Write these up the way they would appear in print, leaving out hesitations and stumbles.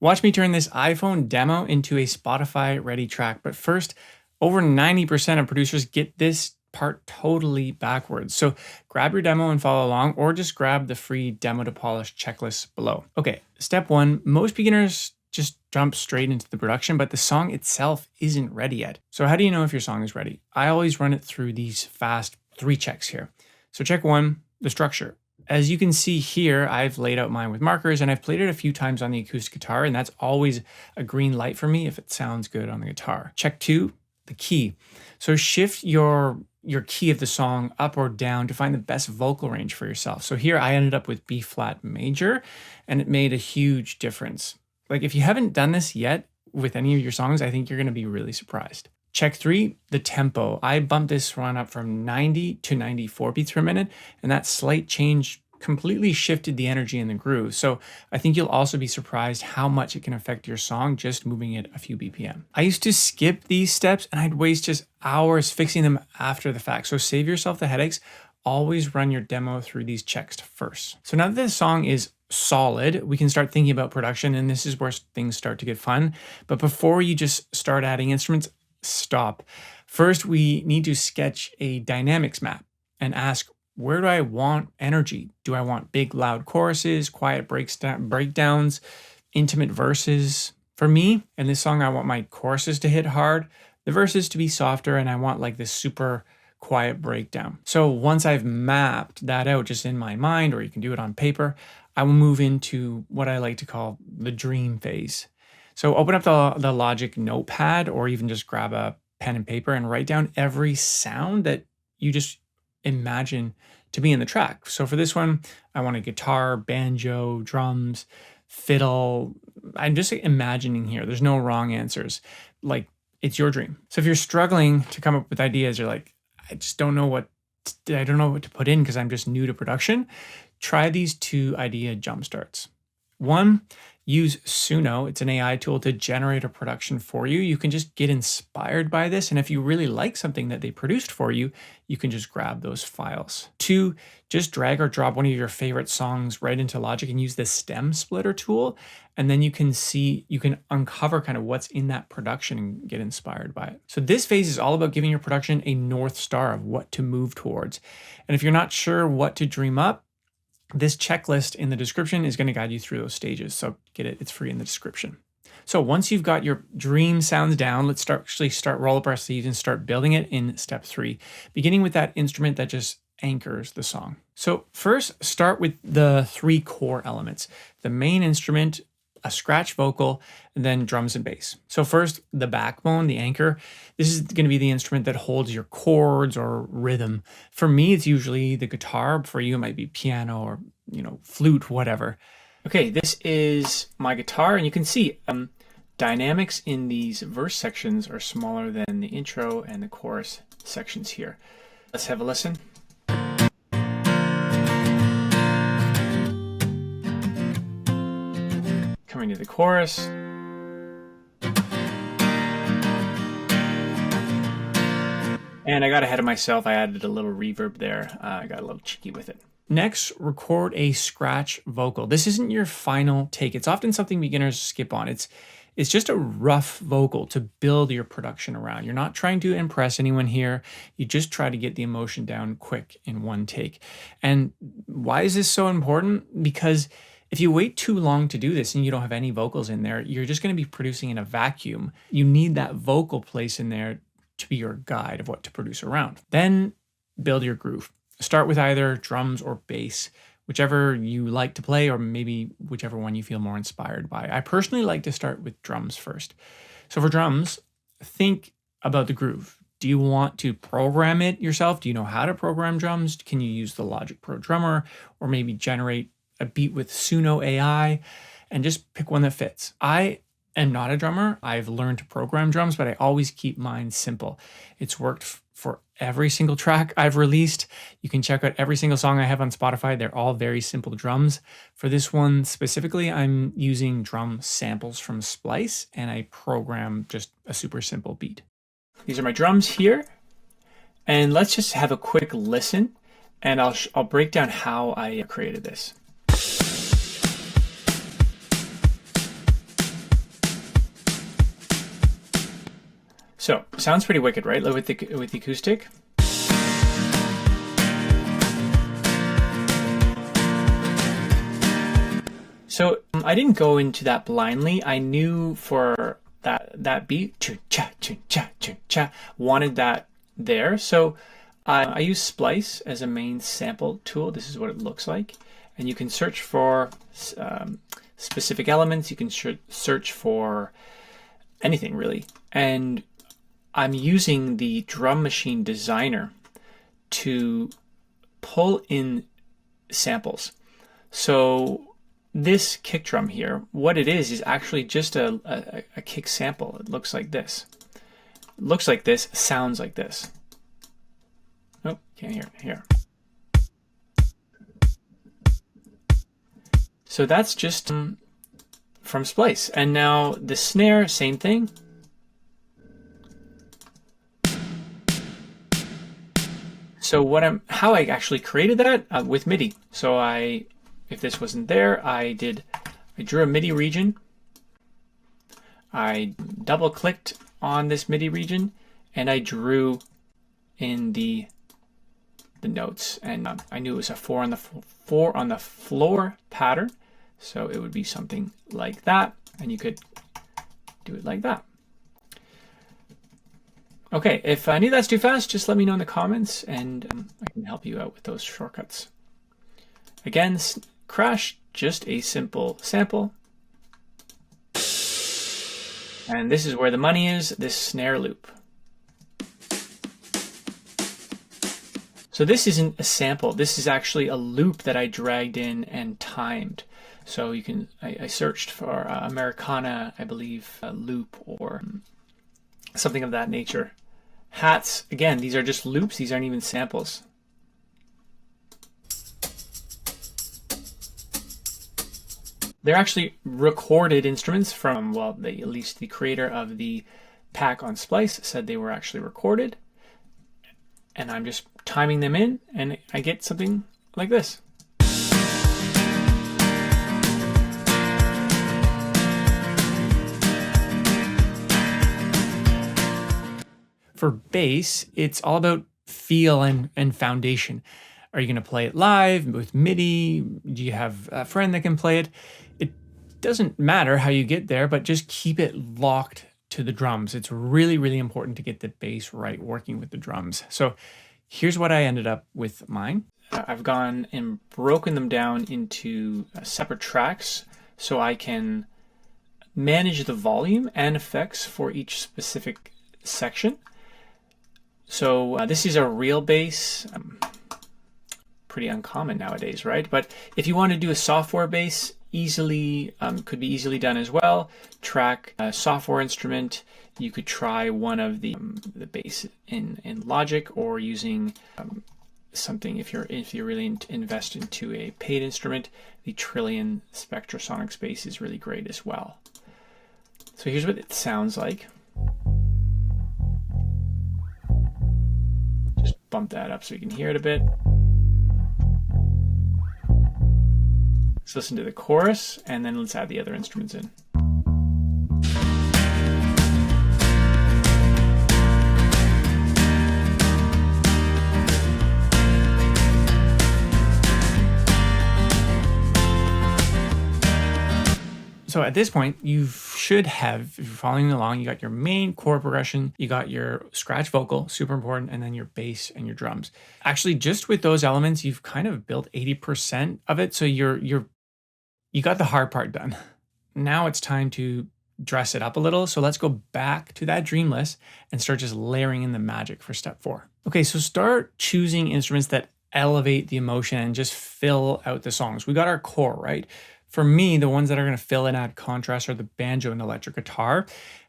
Watch me turn this iPhone demo into a Spotify ready track. But first, over 90% of producers get this part totally backwards. So grab your demo and follow along, or just grab the free demo to polish checklist below. Okay, step one, most beginners just jump straight into the production, but the song itself isn't ready yet. So how do you know if your song is ready? I always run it through these fast 3 checks here. So check 1, the structure. As you can see here, I've laid out mine with markers and I've played it a few times on the acoustic guitar, and that's always a green light for me if it sounds good on the guitar. Check 2, the key. So shift your key of the song up or down to find the best vocal range for yourself. So here I ended up with B flat major, and it made a huge difference. Like, if you haven't done this yet with any of your songs, I think you're going to be really surprised. Check 3, the tempo. I bumped this one up from 90 to 94 beats per minute, and that slight change completely shifted the energy in the groove. So I think you'll also be surprised how much it can affect your song just moving it a few BPM. I used to skip these steps and I'd waste just hours fixing them after the fact. So save yourself the headaches. Always run your demo through these checks first. So now that the song is solid, we can start thinking about production, and this is where things start to get fun. But before you just start adding instruments, stop. First, we need to sketch a dynamics map and ask, where do I want energy? Do I want big, loud choruses, quiet breakdowns, intimate verses? For me, in this song, I want my choruses to hit hard, the verses to be softer, and I want like this super quiet breakdown. So once I've mapped that out just in my mind, or you can do it on paper, I will move into what I like to call the dream phase. So open up the Logic notepad, or even just grab a pen and paper and write down every sound that you just imagine to be in the track. So for this one, I want a guitar, banjo, drums, fiddle. I'm just imagining here. There's no wrong answers. Like, it's your dream. So if you're struggling to come up with ideas, you're like, I don't know what to put in because I'm just new to production, try these 2 idea jump starts. 1, use Suno. It's an AI tool to generate a production for you. You can just get inspired by this, and if you really like something that they produced for you, you can just grab those files. 2, just drag or drop one of your favorite songs right into Logic and use the stem splitter tool, and then you can uncover kind of what's in that production and get inspired by it. So this phase is all about giving your production a North Star of what to move towards. And if you're not sure what to dream up, this checklist in the description is going to guide you through those stages. So get it, it's free in the description. So once you've got your dream sounds down, let's start roll up our sleeves and start building it in step 3, beginning with that instrument that just anchors the song. So first, start with the 3 core elements: the main instrument, a scratch vocal, and then drums and bass. So first, the backbone, the anchor. This is going to be the instrument that holds your chords or rhythm. For me, it's usually the guitar. For you, it might be piano or, flute, whatever. Okay, this is my guitar, and you can see dynamics in these verse sections are smaller than the intro and the chorus sections here. Let's have a listen. Coming to the chorus. And I got ahead of myself. I added a little reverb there. I got a little cheeky with it. Next, record a scratch vocal. This isn't your final take. It's often something beginners skip on. It's just a rough vocal to build your production around. You're not trying to impress anyone here. You just try to get the emotion down quick in one take. And why is this so important? Because if you wait too long to do this and you don't have any vocals in there, you're just going to be producing in a vacuum. You need that vocal place in there to be your guide of what to produce around. Then build your groove. Start with either drums or bass, whichever you like to play, or maybe whichever one you feel more inspired by. I personally like to start with drums first. So for drums, think about the groove. Do you want to program it yourself? Do you know how to program drums? Can you use the Logic Pro Drummer, or maybe generate a beat with Suno AI, and just pick one that fits? I am not a drummer. I've learned to program drums, but I always keep mine simple. It's worked for every single track I've released. You can check out every single song I have on Spotify. They're all very simple drums. For this one specifically, I'm using drum samples from Splice, and I program just a super simple beat. These are my drums here. And let's just have a quick listen, and I'll break down how I created this. Coming to the chorus. And I got ahead of myself. I added a little reverb there. I got a little cheeky with it. These are my drums here. And let's just have a quick listen, and I'll break down how I created this. So sounds pretty wicked, right? With the acoustic. So I didn't go into that blindly. I knew for that beat, chun-cha, chun-cha, chun-cha, wanted that there. So I use Splice as a main sample tool. This is what it looks like. And you can search for specific elements. You can search for anything really. And I'm using the Drum Machine Designer to pull in samples. So this kick drum here, what it is actually just a kick sample. It looks like this. It looks like this, sounds like this. Oh, can't hear it here. So that's just from Splice. And now the snare, same thing. So how I actually created that with MIDI. So if this wasn't there, I drew a MIDI region. I double clicked on this MIDI region and I drew in the notes, and I knew it was a four on the floor pattern. So it would be something like that, and you could do it like that. Okay, if any of that's too fast, just let me know in the comments, and I can help you out with those shortcuts. Again, crash, just a simple sample. And this is where the money is, this snare loop. So this isn't a sample, this is actually a loop that I dragged in and timed. So you can, I searched for Americana, I believe, loop or something of that nature. Hats, again, these are just loops, these aren't even samples. They're actually recorded instruments from, well, at least the creator of the pack on Splice said they were actually recorded. And I'm just timing them in, and I get something like this. For bass, it's all about feel and foundation. Are you going to play it live with MIDI? Do you have a friend that can play it? It doesn't matter how you get there, but just keep it locked to the drums. It's really, really important to get the bass right working with the drums. So here's what I ended up with mine. I've gone and broken them down into separate tracks so I can manage the volume and effects for each specific section. So this is a real bass, pretty uncommon nowadays, right? But if you want to do a software bass, easily could be easily done as well. Track a software instrument. You could try one of the bass in Logic, or using something if you really invest into a paid instrument. The Trillion Spectrasonics bass is really great as well. So here's what it sounds like. Just bump that up so you can hear it a bit. Let's listen to the chorus, and then let's add the other instruments in. So at this point, you should have, if you're following along, you got your main chord progression, you got your scratch vocal, super important, and then your bass and your drums. Actually, just with those elements, you've kind of built 80% of it. So you got the hard part done. Now it's time to dress it up a little. So let's go back to that dream list and start just layering in the magic for step 4. Okay, so start choosing instruments that elevate the emotion and just fill out the songs. We got our core, right? For me, the ones that are going to fill and add contrast are the banjo and electric guitar.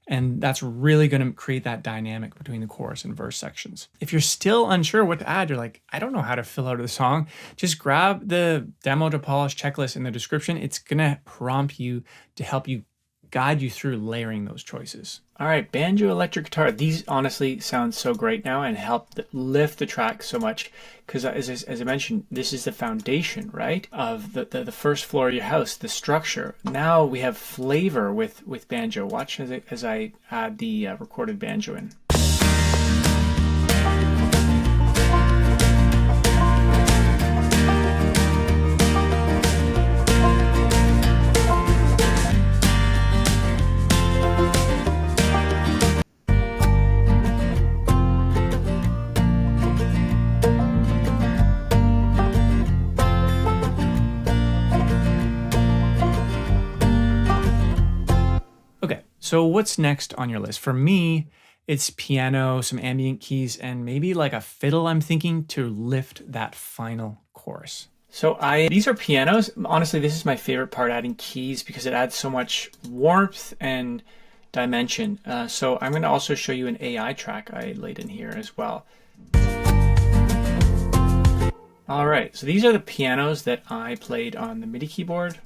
And that's really going to create that dynamic between the chorus and verse sections. If you're still unsure what to add, you're like, I don't know how to fill out a song, just grab the demo to polish checklist in the description. It's going to prompt you to help you guide you through layering those choices. All right, banjo, electric guitar. These honestly sound so great now and help lift the track so much, because as I mentioned, this is the foundation, right, of the first floor of your house, the structure. Now we have flavor with banjo. Watch as I add the recorded banjo in. So what's next on your list? For me, it's piano, some ambient keys, and maybe like a fiddle, I'm thinking, to lift that final chorus. So these are pianos. Honestly, this is my favorite part, adding keys, because it adds so much warmth and dimension. So I'm going to also show you an AI track I laid in here as well. All right, so these are the pianos that I played on the MIDI keyboard.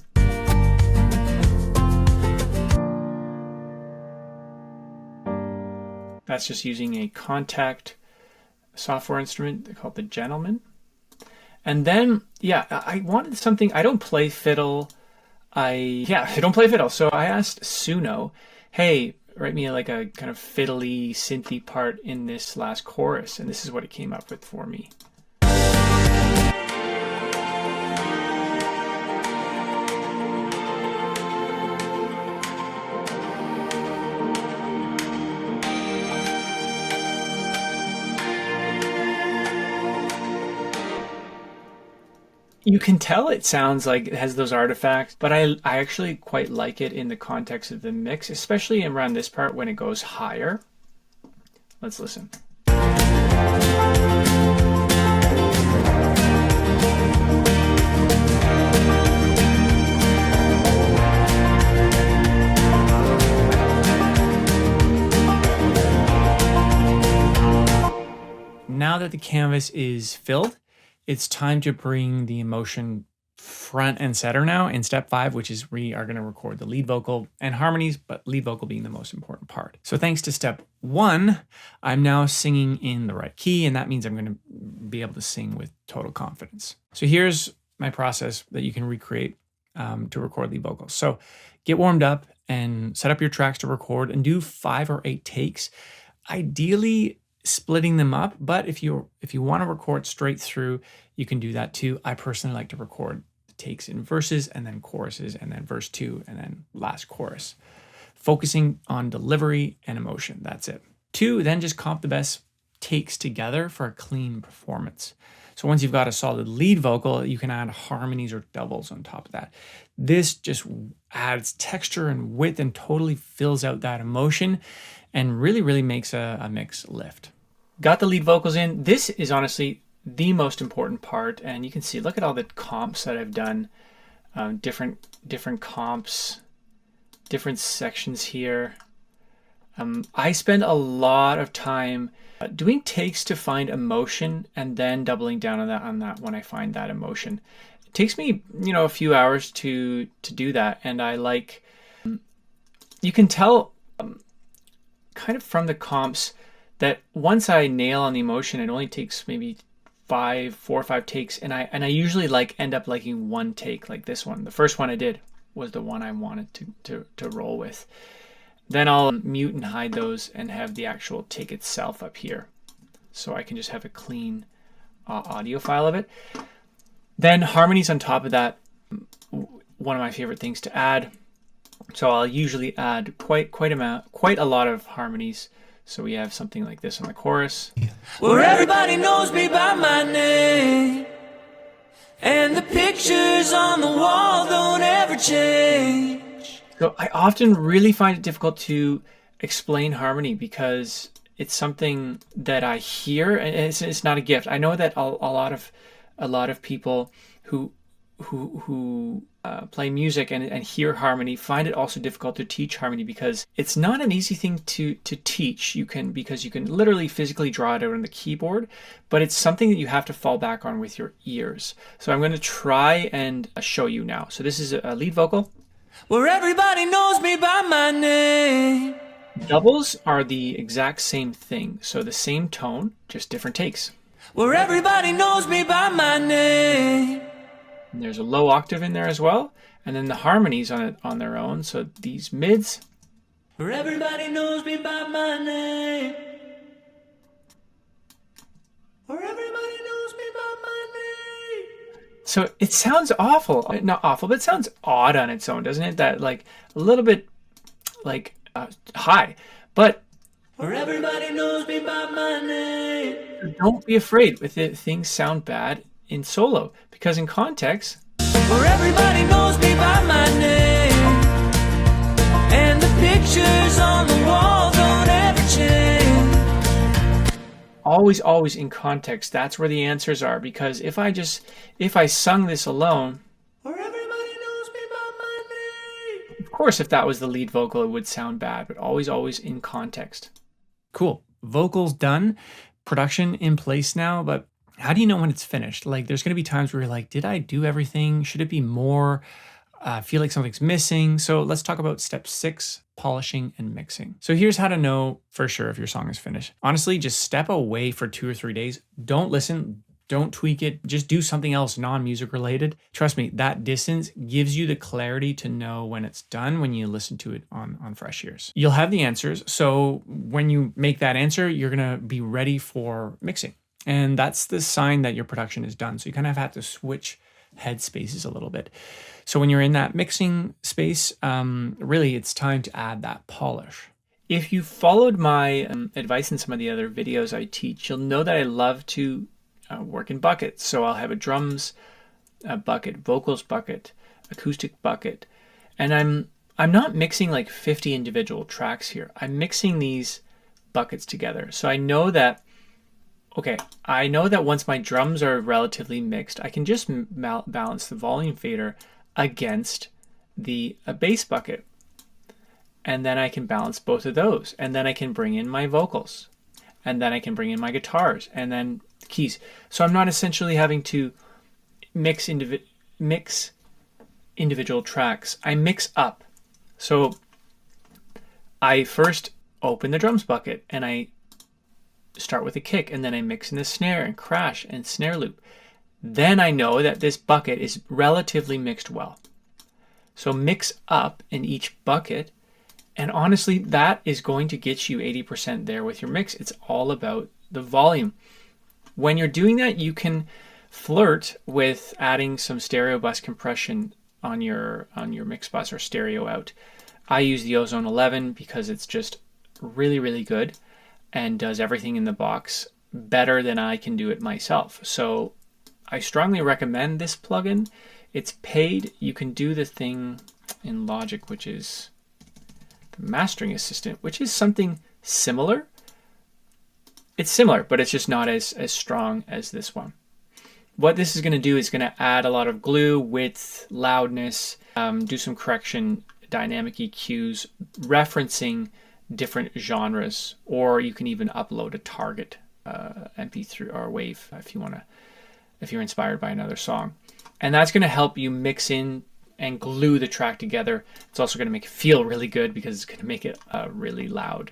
That's just using a Contact software instrument called the Gentleman. And then, yeah, I wanted something. I don't play fiddle. I don't play fiddle. So I asked Suno, hey, write me like a kind of fiddly, synthy part in this last chorus. And this is what it came up with for me. You can tell it sounds like it has those artifacts, but I actually quite like it in the context of the mix, especially around this part when it goes higher. Let's listen. Now that the canvas is filled, it's time to bring the emotion front and center now in step 5, which is we are going to record the lead vocal and harmonies, but lead vocal being the most important part. So thanks to step 1, I'm now singing in the right key, and that means I'm going to be able to sing with total confidence. So here's my process that you can recreate to record lead vocals. So get warmed up and set up your tracks to record and do 5 or 8 takes. Ideally, splitting them up, but if you want to record straight through, you can do that too. I personally like to record the takes in verses and then choruses and then verse 2 and then last chorus, focusing on delivery and emotion. That's it. 2, then just comp the best takes together for a clean performance. So once you've got a solid lead vocal, you can add harmonies or doubles on top of that. This just adds texture and width and totally fills out that emotion and really, really makes a mix lift. Got the lead vocals in. This is honestly the most important part, and you can see, look at all the comps that I've done, different comps, different sections here. I spend a lot of time doing takes to find emotion and then doubling down on that when I find that emotion. It takes me, a few hours to do that, and I like, you can tell kind of from the comps that once I nail on the emotion, it only takes maybe 4 or 5 takes, and I usually end up liking one take, like this one. The first one I did was the one I wanted to roll with. Then I'll mute and hide those and have the actual take itself up here, so I can just have a clean audio file of it. Then harmonies on top of that, one of my favorite things to add. So I'll usually add quite a lot of harmonies. So we have something like this on the chorus. Where everybody knows me by my name, and the pictures on the wall don't ever change. So I often really find it difficult to explain harmony because it's something that I hear, and it's not a gift. I know that a lot of people who play music and hear harmony find it also difficult to teach harmony because it's not an easy thing to teach. Because you can literally physically draw it out on the keyboard, but it's something that you have to fall back on with your ears. So I'm going to try and show you now. So this is a lead vocal. Where everybody knows me by my name. Doubles are the exact same thing. So the same tone, just different takes. Where everybody knows me by my name. And there's a low octave in there as well. And then the harmonies on their own. So these mids. Where everybody knows me by my name. Where everybody knows me by my name. So it sounds awful. Not awful, but it sounds odd on its own, doesn't it? That like a little bit like high. But where everybody knows me by my name. Don't be afraid with it. Things sound bad in solo, because in context, where everybody knows me by my name, and the pictures always in context. That's where the answers are. Because if I sung this alone, or everybody knows me by my name, of course, if that was the lead vocal, it would sound bad, but always in context. Cool. Vocals done, production in place now, but how do you know when it's finished? Like, there's going to be times where you're like, did I do everything? Should it be more? Feel like something's missing. So let's talk about step 6, polishing and mixing. So here's how to know for sure if your song is finished. Honestly, just step away for 2 or 3 days. Don't listen, don't tweak it. Just do something else non-music related. Trust me, that distance gives you the clarity to know when it's done when you listen to it on fresh ears. You'll have the answers. So when you make that answer, you're going to be ready for mixing. And that's the sign that your production is done. So you kind of have to switch headspaces a little bit. So when you're in that mixing space, really it's time to add that polish. If you followed my advice in some of the other videos I teach, you'll know that I love to work in buckets. So I'll have a drums bucket, vocals bucket, acoustic bucket, and I'm not mixing like 50 individual tracks here. I'm mixing these buckets together. So I know that once my drums are relatively mixed, I can just balance the volume fader against the bass bucket. And then I can balance both of those. And then I can bring in my vocals. And then I can bring in my guitars and then keys. So I'm not essentially having to mix individual tracks. I mix up. So I first open the drums bucket and I start with a kick, and then I mix in the snare and crash and snare loop. Then I know that this bucket is relatively mixed well. So mix up in each bucket, and honestly, that is going to get you 80% there with your mix. It's all about the volume. When you're doing that, you can flirt with adding some stereo bus compression on your mix bus or stereo out. I use the Ozone 11 because it's just really good and does everything in the box better than I can do it myself. So I strongly recommend this plugin. It's paid. You can do the thing in Logic, which is the mastering assistant, which is something similar. It's similar, but it's just not as strong as this one. What this is going to do is going to add a lot of glue, width, loudness, do some correction, dynamic EQs, referencing different genres, or you can even upload a target MP3 or wave if you're inspired by another song. And that's going to help you mix in and glue the track together. It's also going to make it feel really good because it's going to make it really loud.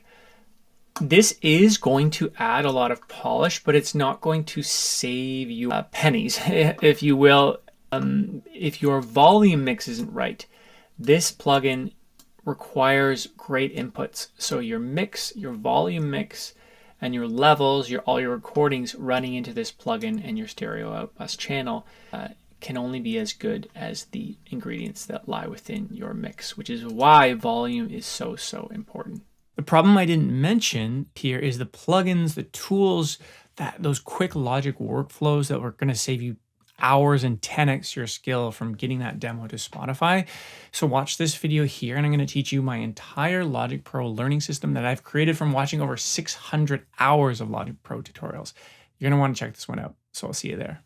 This is going to add a lot of polish, but it's not going to save you pennies, if you will. If your volume mix isn't right, this plugin requires great inputs. So your mix, your volume mix, and your levels, all your recordings running into this plugin and your stereo out bus channel can only be as good as the ingredients that lie within your mix, which is why volume is so important. The problem I didn't mention here is the plugins, the tools, those quick Logic workflows that were going to save you hours and 10x your skill from getting that demo to Spotify. So watch this video here, and I'm going to teach you my entire Logic Pro learning system that I've created from watching over 600 hours of Logic Pro tutorials. You're going to want to check this one out. So I'll see you there.